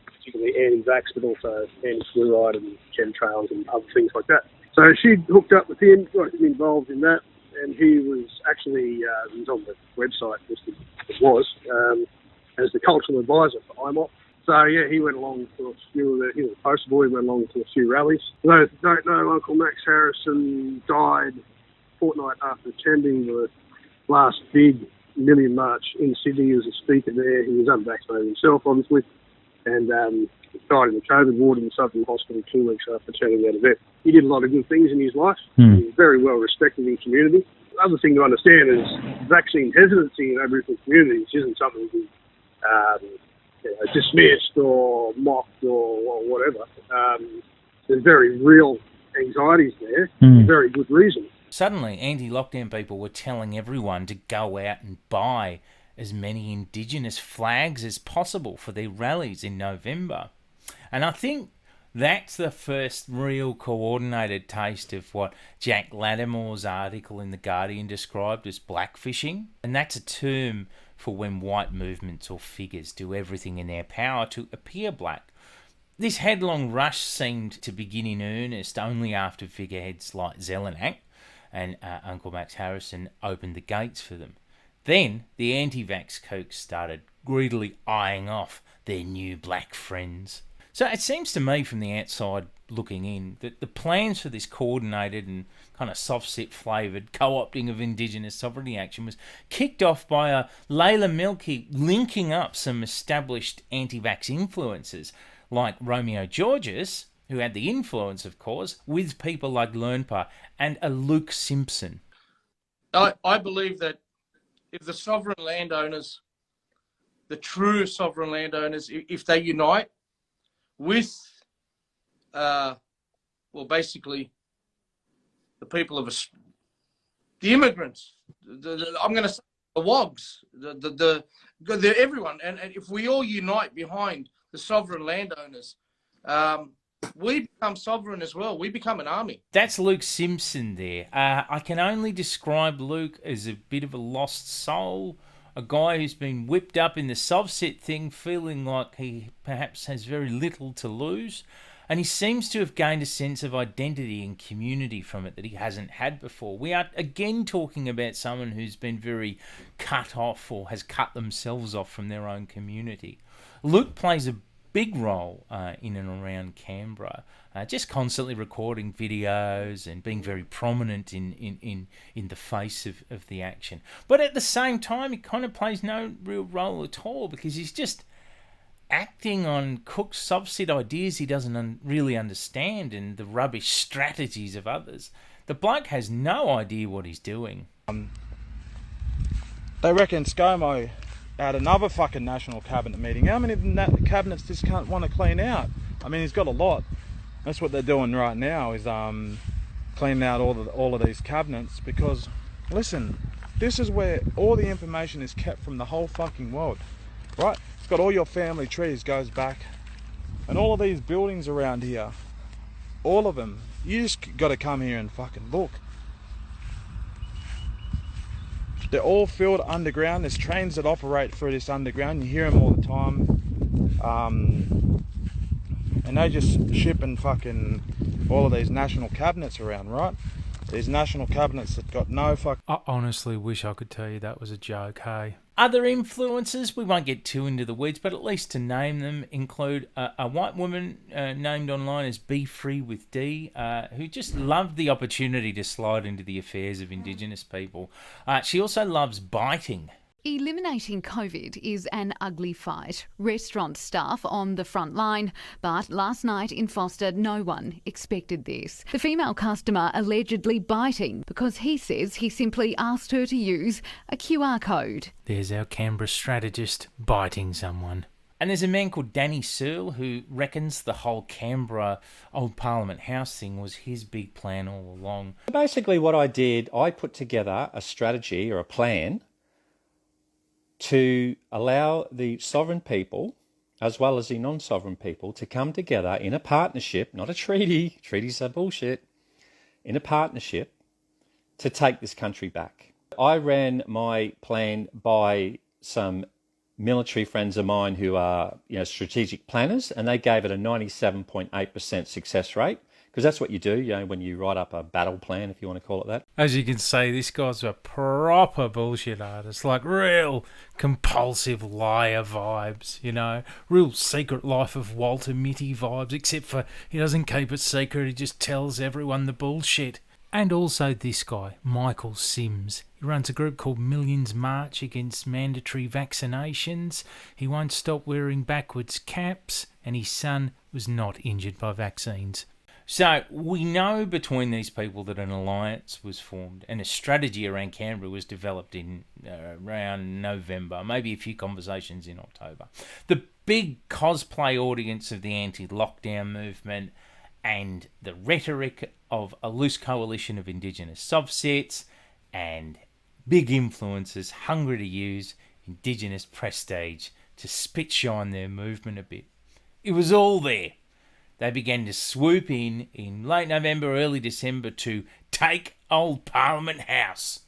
particularly anti-vax, but also anti-fluoride and chemtrails and other things like that. So she hooked up with him, got him involved in that, and he was actually he was on the website as the cultural advisor for IMOP. So yeah, he went along to a few. He was a poster boy. He went along to a few rallies. For those who don't know, Uncle Max Harrison died fortnight after attending the last big Million March in Sydney. He was a speaker there. He was unvaccinated himself, obviously, and died in the COVID ward in the Southern Hospital 2 weeks after attending that event. He did a lot of good things in his life. He was very well respected in the community. The other thing to understand is vaccine hesitancy in Aboriginal communities isn't something to be dismissed or mocked or whatever. There's very real anxieties there, for very good reason. Suddenly, anti-lockdown people were telling everyone to go out and buy as many Indigenous flags as possible for their rallies in November. And I think that's the first real coordinated taste of what Jack Latimore's article in The Guardian described as blackfishing. And that's a term for when white movements or figures do everything in their power to appear black. This headlong rush seemed to begin in earnest only after figureheads like Zelenak and Uncle Max Harrison opened the gates for them. Then the anti-vax kooks started greedily eyeing off their new black friends. So it seems to me from the outside looking in that the plans for this coordinated and kind of soft-set flavoured co-opting of Indigenous sovereignty action was kicked off by Layla Milky linking up some established anti-vax influencers like Romeo Georges, who had the influence, of course, with people like Lernpa and a Luke Simpson. I believe that if the sovereign landowners, the true sovereign landowners, if they unite with, basically the people of the immigrants, I'm going to say the WOGs, the everyone, and if we all unite behind the sovereign landowners, we become sovereign as well. We become an army. That's Luke Simpson there. I can only describe Luke as a bit of a lost soul, a guy who's been whipped up in the soft-set thing, feeling like he perhaps has very little to lose. And he seems to have gained a sense of identity and community from it that he hasn't had before. We are again talking about someone who's been very cut off or has cut themselves off from their own community. Luke plays a big role in and around Canberra, just constantly recording videos and being very prominent in the face of the action. But at the same time, he kind of plays no real role at all because he's just acting on Cook's soft-set ideas he doesn't really understand and the rubbish strategies of others. The bloke has no idea what he's doing. They reckon ScoMo at another fucking national cabinet meeting. How many cabinets this cunt want to clean out? I mean, he's got a lot. That's what they're doing right now, is cleaning out all of these cabinets because, listen, this is where all the information is kept from the whole fucking world, right? It's got all your family trees, goes back, and all of these buildings around here, all of them, you just got to come here and fucking look. They're all filled underground. There's trains that operate through this underground. You hear them all the time. And they just shipping fucking all of these national cabinets around, right? These national cabinets that got no fuck. I honestly wish I could tell you that was a joke, hey? Other influences, we won't get too into the weeds, but at least to name them, include a white woman named online as Be Free with D, who just loved the opportunity to slide into the affairs of Indigenous people. She also loves biting. Eliminating COVID is an ugly fight. Restaurant staff on the front line, but last night in Foster, no one expected this. The female customer allegedly biting because he says he simply asked her to use a QR code. There's our Canberra strategist biting someone. And there's a man called Danny Searle who reckons the whole Canberra Old Parliament House thing was his big plan all along. Basically what I did, I put together a strategy or a plan to allow the sovereign people, as well as the non-sovereign people, to come together in a partnership, not a treaty, treaties are bullshit, in a partnership to take this country back. I ran my plan by some military friends of mine who are, strategic planners, and they gave it a 97.8% success rate. Because that's what you do, when you write up a battle plan, if you want to call it that. As you can see, this guy's a proper bullshit artist, like real compulsive liar vibes, real Secret Life of Walter Mitty vibes, except for he doesn't keep it secret, he just tells everyone the bullshit. And also this guy, Michael Sims. He runs a group called Millions March Against Mandatory Vaccinations. He won't stop wearing backwards caps, and his son was not injured by vaccines. So we know between these people that an alliance was formed and a strategy around Canberra was developed in around November, maybe a few conversations in October. The big cosplay audience of the anti-lockdown movement and the rhetoric of a loose coalition of Indigenous subsets and big influencers hungry to use Indigenous prestige to spit-shine their movement a bit. It was all there. They began to swoop in late November, early December to take old Parliament House.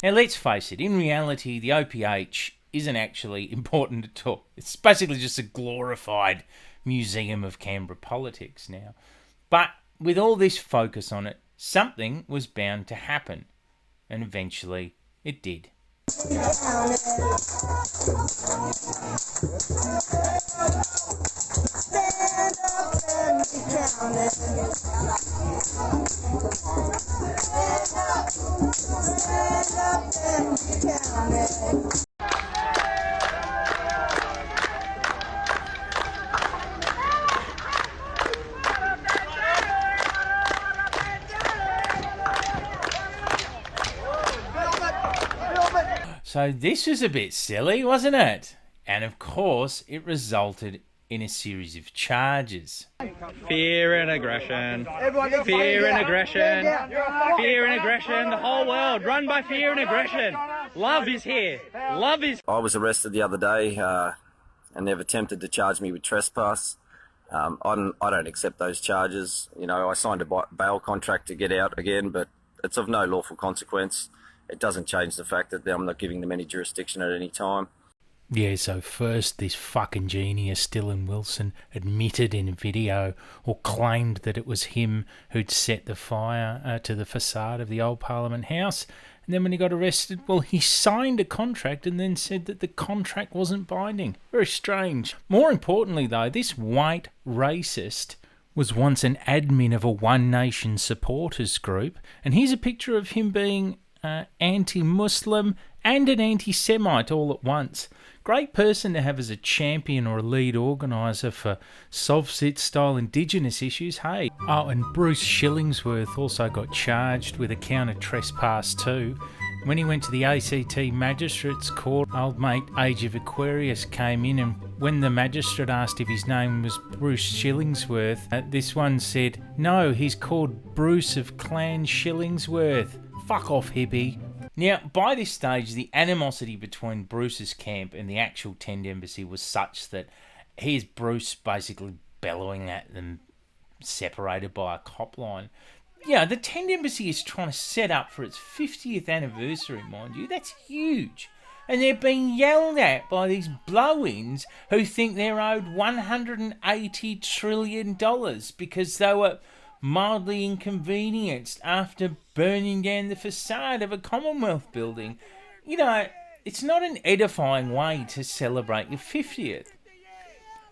Now let's face it, in reality the OPH isn't actually important at all. It's basically just a glorified museum of Canberra politics now. But with all this focus on it, something was bound to happen. And eventually it did. So this was a bit silly, wasn't it? And of course, it resulted in a series of charges. Fear and aggression. Fear and aggression. Fear and aggression. The whole world run by fear and aggression. Love is here. Love is... I was arrested the other day and they've attempted to charge me with trespass. I don't accept those charges. You know, I signed a bail contract to get out again, but it's of no lawful consequence. It doesn't change the fact that I'm not giving them any jurisdiction at any time. Yeah, so first this fucking genius, Dylan Wilson, admitted in a video or claimed that it was him who'd set the fire to the facade of the old Parliament House. And then when he got arrested, well, he signed a contract and then said that the contract wasn't binding. Very strange. More importantly, though, this white racist was once an admin of a One Nation supporters group. And here's a picture of him being anti-Muslim and an anti-Semite all at once. Great person to have as a champion or a lead organiser for Sovsit-style Indigenous issues, hey. Oh, and Bruce Shillingsworth also got charged with a count of trespass too. When he went to the ACT Magistrates Court, old mate Age of Aquarius came in, and when the magistrate asked if his name was Bruce Shillingsworth, this one said, no, he's called Bruce of Clan Shillingsworth. Fuck off, hippie. Now, by this stage, the animosity between Bruce's camp and the actual Tent Embassy was such that here's Bruce basically bellowing at them, separated by a cop line. Yeah, the Tent Embassy is trying to set up for its 50th anniversary, mind you. That's huge. And they're being yelled at by these blow-ins who think they're owed $180 trillion because they were mildly inconvenienced after burning down the facade of a Commonwealth building. You know, it's not an edifying way to celebrate your 50th.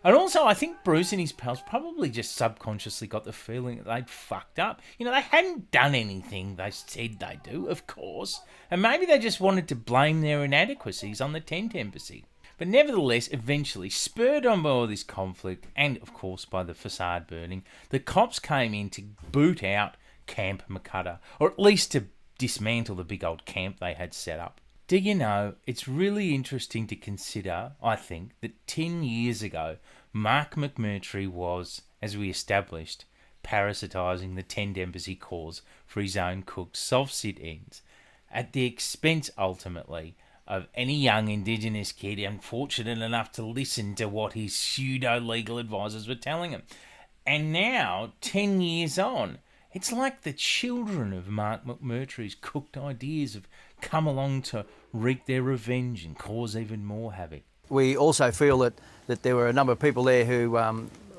And also, I think Bruce and his pals probably just subconsciously got the feeling that they'd fucked up. You know, they hadn't done anything they said they'd do, of course. And maybe they just wanted to blame their inadequacies on the Tent Embassy. But nevertheless, eventually, spurred on by all this conflict, and of course by the facade burning, the cops came in to boot out Camp Mcmurtry, or at least to dismantle the big old camp they had set up. Do you know, it's really interesting to consider, I think, that 10 years ago, Mark Mcmurtry was, as we established, parasitising the Tent Embassy cause for his own cooked Sovsit ends, at the expense, ultimately, of any young Indigenous kid unfortunate enough to listen to what his pseudo-legal advisors were telling him. And now, 10 years on, it's like the children of Mark Mcmurtry's cooked ideas have come along to wreak their revenge and cause even more havoc. We also feel that there were a number of people there who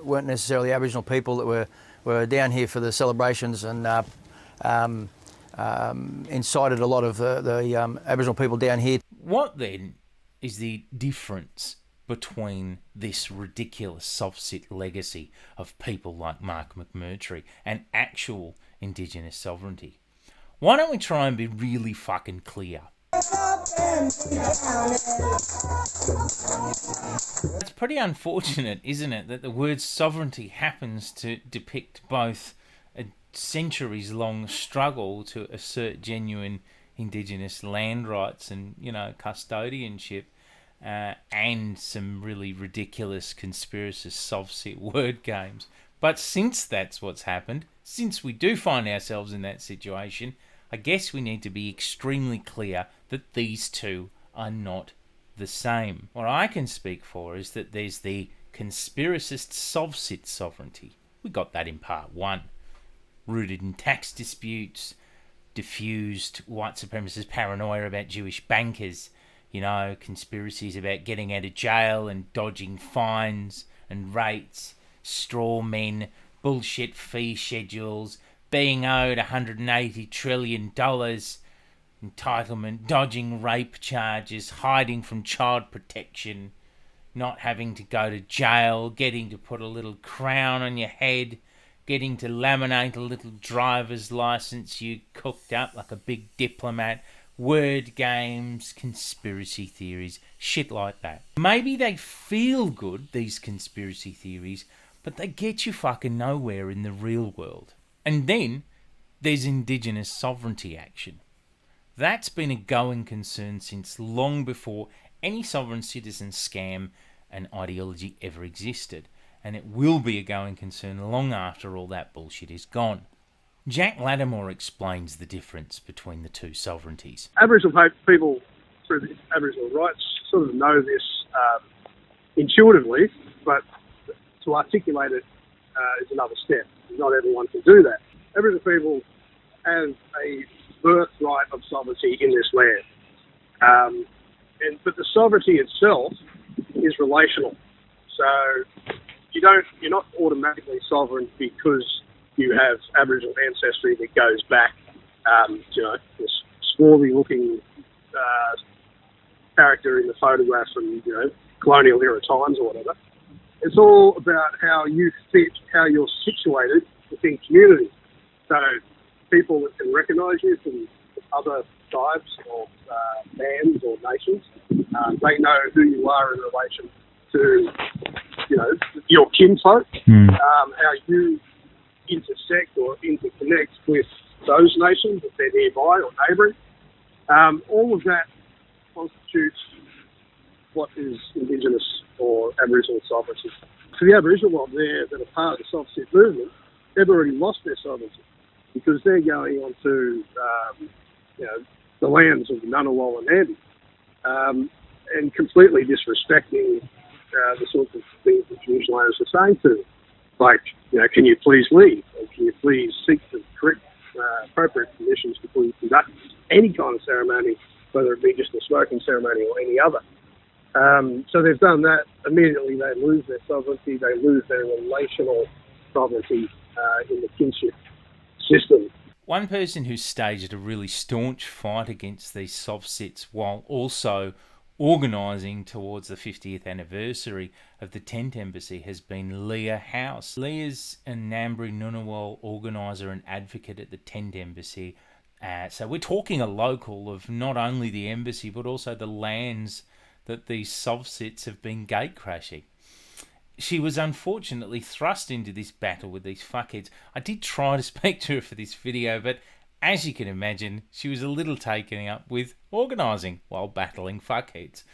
weren't necessarily Aboriginal people that were down here for the celebrations and incited a lot of the Aboriginal people down here. What then is the difference between this ridiculous soft-sit legacy of people like Mark Mcmurtry and actual Indigenous sovereignty? Why don't we try and be really fucking clear? It's pretty unfortunate, isn't it, that the word sovereignty happens to depict both a centuries-long struggle to assert genuine Indigenous land rights and, custodianship, and some really ridiculous conspiracist soft-sit word games. But since that's what's happened, since we do find ourselves in that situation, I guess we need to be extremely clear that these two are not the same. What I can speak for is that there's the conspiracist soft-sit sovereignty. We got that in part 1. Rooted in tax disputes, diffused white supremacist paranoia about Jewish bankers, conspiracies about getting out of jail and dodging fines and rates, straw men, bullshit fee schedules, being owed $180 trillion, entitlement, dodging rape charges, hiding from child protection, not having to go to jail, getting to put a little crown on your head, getting to laminate a little driver's license you cooked up like a big diplomat, word games, conspiracy theories, shit like that. Maybe they feel good, these conspiracy theories, but they get you fucking nowhere in the real world. And then there's Indigenous sovereignty action. That's been a going concern since long before any sovereign citizen scam and ideology ever existed. And it will be a going concern long after all that bullshit is gone. Jack Latimore explains the difference between the two sovereignties. Aboriginal people, through the Aboriginal rights, sort of know this intuitively, but to articulate it is another step. Not everyone can do that. Aboriginal people have a birthright of sovereignty in this land. But the sovereignty itself is relational. So you're not automatically sovereign because you have Aboriginal ancestry that goes back, this swarthy looking character in the photograph from, colonial era times or whatever. It's all about how you fit, how you're situated within community. So people that can recognise you from other tribes or bands or nations, they know who you are in relation to, your kinfolk, how you intersect or interconnect with those nations if they're nearby or neighbouring. All of that constitutes what is Indigenous or Aboriginal sovereignty. For the Aboriginal mob there that are part of the soft-sit movement, they've already lost their sovereignty because they're going on to, the lands of the Ngunnawal and Nandi, and completely disrespecting the sorts of things that traditional owners are saying to them. Like, can you please leave? Or can you please seek the correct, appropriate conditions before you conduct any kind of ceremony, whether it be just a smoking ceremony or any other. So they've done that. Immediately they lose their sovereignty, they lose their relational sovereignty in the kinship system. One person who staged a really staunch fight against these soft-sits while also organising towards the 50th anniversary of the Tent Embassy has been Leah House. Leah's a Ngambri Ngunnawal organiser and advocate at the Tent Embassy. So we're talking a local of not only the embassy but also the lands that these soft-sits have been gate-crashing. She was unfortunately thrust into this battle with these fuckheads. I did try to speak to her for this video, but as you can imagine, she was a little taken up with organising while battling fuckheads.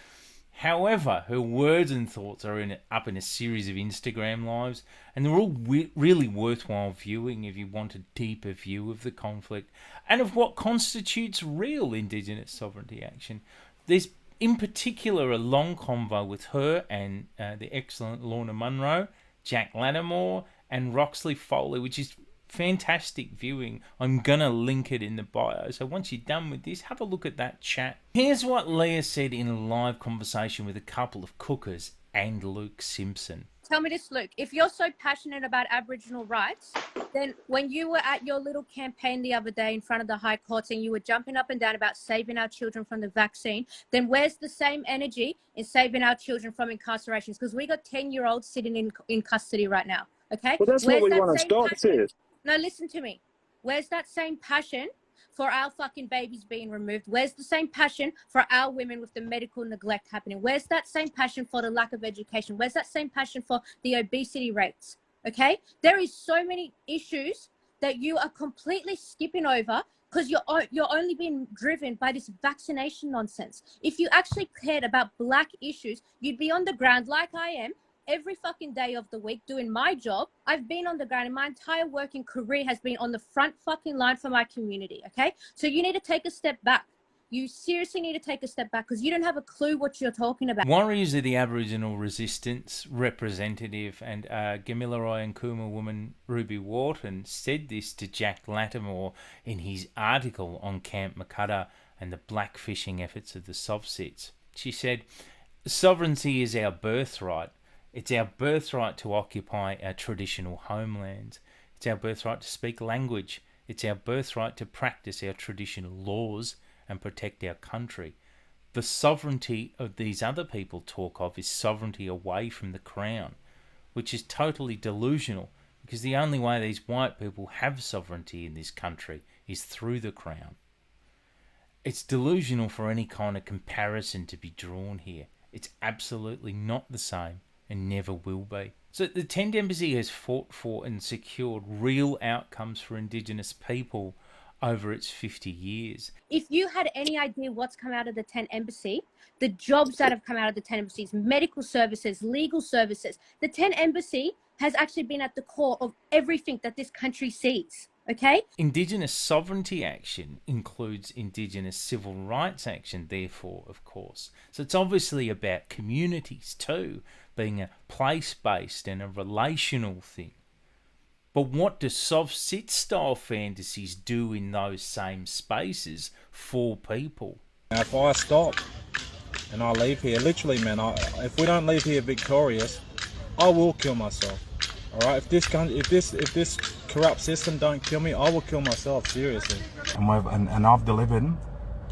However, her words and thoughts are up in a series of Instagram lives, and they're all really worthwhile viewing if you want a deeper view of the conflict and of what constitutes real Indigenous sovereignty action. There's in particular a long convo with her and the excellent Lorna Munro, Jack Latimore and Roxley Foley, which is fantastic viewing. I'm gonna link it in the bio, so once you're done with this, have a look at that chat. Here's what Leah said in a live conversation with a couple of cookers and Luke Simpson. tell me this, Luke. If you're so passionate about Aboriginal rights, then when you were at your little campaign the other day in front of the High Court and you were jumping up and down about saving our children from the vaccine, then where's the same energy in saving our children from incarcerations? Because we got 10-year-olds sitting in custody right now, okay? Well, that's where's what we that want to same stop, passion? sis. No, listen to me. Where's that same passion for our fucking babies being removed? Where's the same passion for our women with the medical neglect happening? Where's that same passion for the lack of education? Where's that same passion for the obesity rates? Okay? There is so many issues that you are completely skipping over because you're only being driven by this vaccination nonsense. If you actually cared about black issues, you'd be on the ground like I am every fucking day of the week doing my job. I've been on the ground and my entire working career has been on the front fucking line for my community, okay? So you need to take a step back. You seriously need to take a step back because you don't have a clue what you're talking about. Warriors of the Aboriginal Resistance representative and Gamilaroi and Cooma woman Ruby Wharton said this to Jack Latimore in his article on Camp Makata and the blackfishing efforts of the Sovsits. She said, "Sovereignty is our birthright. It's our birthright to occupy our traditional homelands. It's our birthright to speak language. It's our birthright to practice our traditional laws and protect our country. The sovereignty of these other people talk of is sovereignty away from the crown, which is totally delusional because the only way these white people have sovereignty in this country is through the crown. It's delusional for any kind of comparison to be drawn here. It's absolutely not the same and never will be." So the Tent Embassy has fought for and secured real outcomes for Indigenous people over its 50 years. If you had any idea what's come out of the Tent Embassy, the jobs that have come out of the Tent Embassies, medical services, legal services, the Tent Embassy has actually been at the core of everything that this country sees. Okay? Indigenous sovereignty action includes Indigenous civil rights action, therefore, of course. So it's obviously about communities too, being a place-based and a relational thing. But what do Sov-Sit style fantasies do in those same spaces for people? Now, if I stop and I leave here, literally, man, if we don't leave here victorious, I will kill myself. All right, if this corrupt system don't kill me, I will kill myself, seriously. And I've delivered.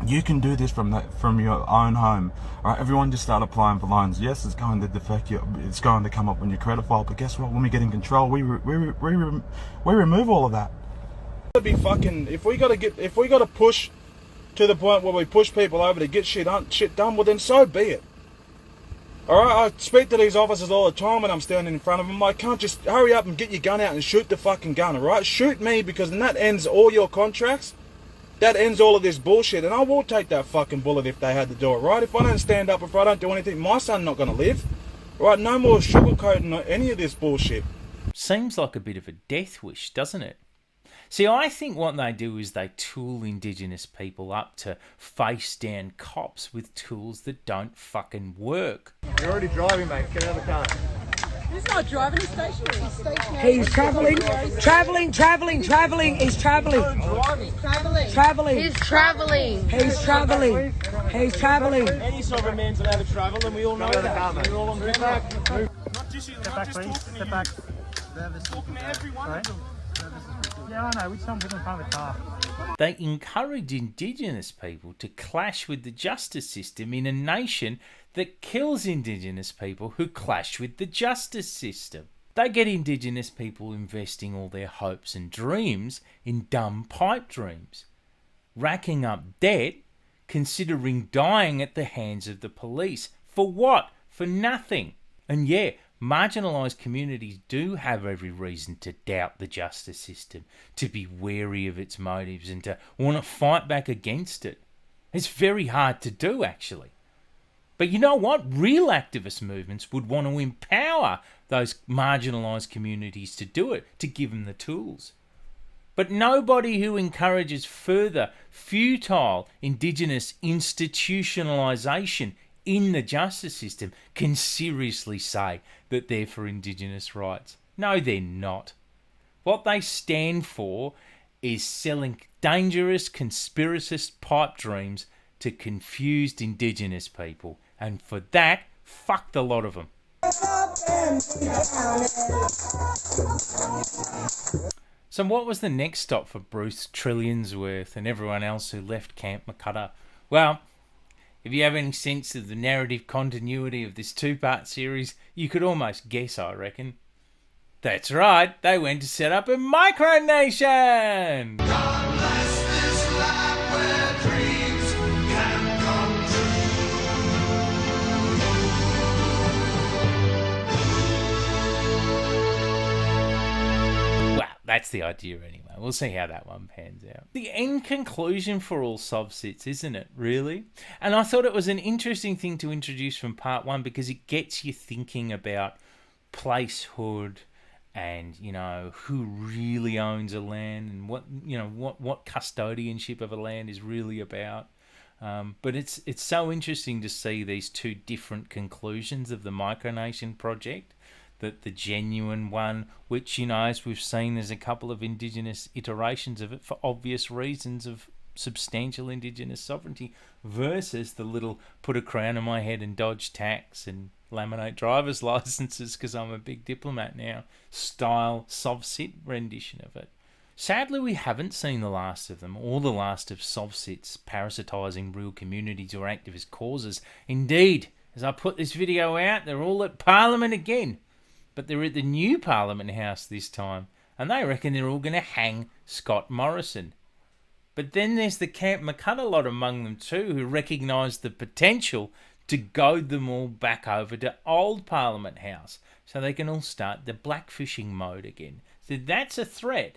You can do this from your own home. All right, everyone just start applying for loans. Yes, it's going to affect you. It's going to come up on your credit file. But guess what? When we get in control, we remove all of that. If we got to push to the point where we push people over to get shit done, well then so be it. All right, I speak to these officers all the time when I'm standing in front of them. I can't just hurry up and get your gun out and shoot the fucking gun. All right, shoot me because then that ends all your contracts. That ends all of this bullshit, and I will take that fucking bullet if they had to do it, right? If I don't stand up, if I don't do anything, my son's not going to live. Right, no more sugarcoating any of this bullshit. Seems like a bit of a death wish, doesn't it? See, I think what they do is they tool Indigenous people up to face down cops with tools that don't fucking work. You're already driving, mate. Get out of the car. He's not driving, he's stationary. He's stationary. He's travelling. He's travelling. He's travelling. He's travelling. Any sovereign man's allowed to travel, and we all know that. We're all on ground. Step back, please. Step back. Talking to every one of them. Yeah, I know. Which one's in front of the car? They encourage Indigenous people to clash with the justice system in a nation that kills Indigenous people who clash with the justice system. They get Indigenous people investing all their hopes and dreams in dumb pipe dreams, racking up debt, considering dying at the hands of the police. For what? For nothing. And yeah, marginalised communities do have every reason to doubt the justice system, to be wary of its motives and to want to fight back against it. It's very hard to do, actually. But you know what? Real activist movements would want to empower those marginalised communities to do it, to give them the tools. But nobody who encourages further futile Indigenous institutionalisation in the justice system can seriously say that they're for Indigenous rights. No, they're not. What they stand for is selling dangerous conspiracist pipe dreams to confused Indigenous people. And for that, fuck the lot of them. So what was the next stop for Bruce Trillionsworth and everyone else who left Camp Mcmurtry? Well, if you have any sense of the narrative continuity of this two-part series, you could almost guess, I reckon. That's right, they went to set up a micronation! That's the idea anyway. We'll see how that one pans out. The end conclusion for all sovsits, isn't it, really? And I thought it was an interesting thing to introduce from part one because it gets you thinking about placehood and, you know, who really owns a land and what, you know, what custodianship of a land is really about. But it's so interesting to see these two different conclusions of the micronation project. That the genuine one, which, you know, as we've seen, there's a couple of Indigenous iterations of it for obvious reasons of substantial Indigenous sovereignty, versus the little put a crown on my head and dodge tax and laminate driver's licenses because I'm a big diplomat now style sovsit rendition of it. Sadly, we haven't seen the last of them, or the last of sovsits parasitising real communities or activist causes. Indeed, as I put this video out, they're all at Parliament again. But they're at the new Parliament House this time, and they reckon they're all going to hang Scott Morrison. But then there's the Camp Mcmurtry lot among them too, who recognise the potential to goad them all back over to old Parliament House, so they can all start the blackfishing mode again. So that's a threat.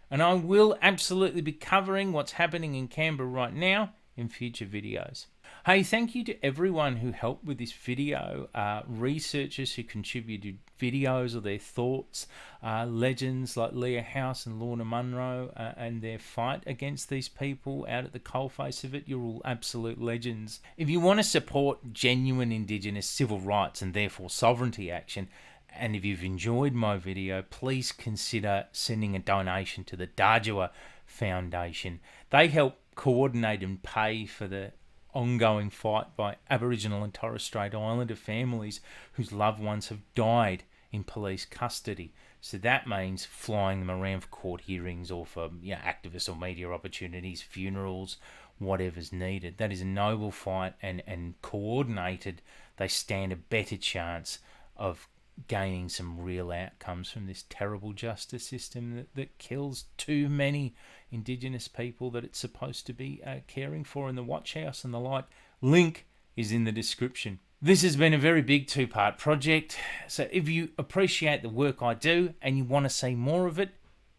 And I will absolutely be covering what's happening in Canberra right now in future videos. Hey, thank you to everyone who helped with this video, researchers who contributed videos or their thoughts, legends like Leah House and Lorna Munro and their fight against these people out at the coalface of it. You're all absolute legends. If you want to support genuine Indigenous civil rights and therefore sovereignty action, and if you've enjoyed my video, please consider sending a donation to the Darjua Foundation. They help coordinate and pay for the ongoing fight by Aboriginal and Torres Strait Islander families whose loved ones have died in police custody. So that means flying them around for court hearings or for activist or media opportunities, funerals, whatever's needed. That is a noble fight, and coordinated, they stand a better chance of gaining some real outcomes from this terrible justice system that kills too many Indigenous people that it's supposed to be caring for in the watch house and the like. Link is in the description. This has been a very big two-part project, so if you appreciate the work I do and you want to see more of it,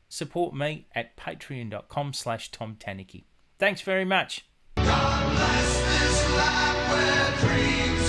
support me at patreon.com/TomTanuki. Thanks very much. God bless this life where dreams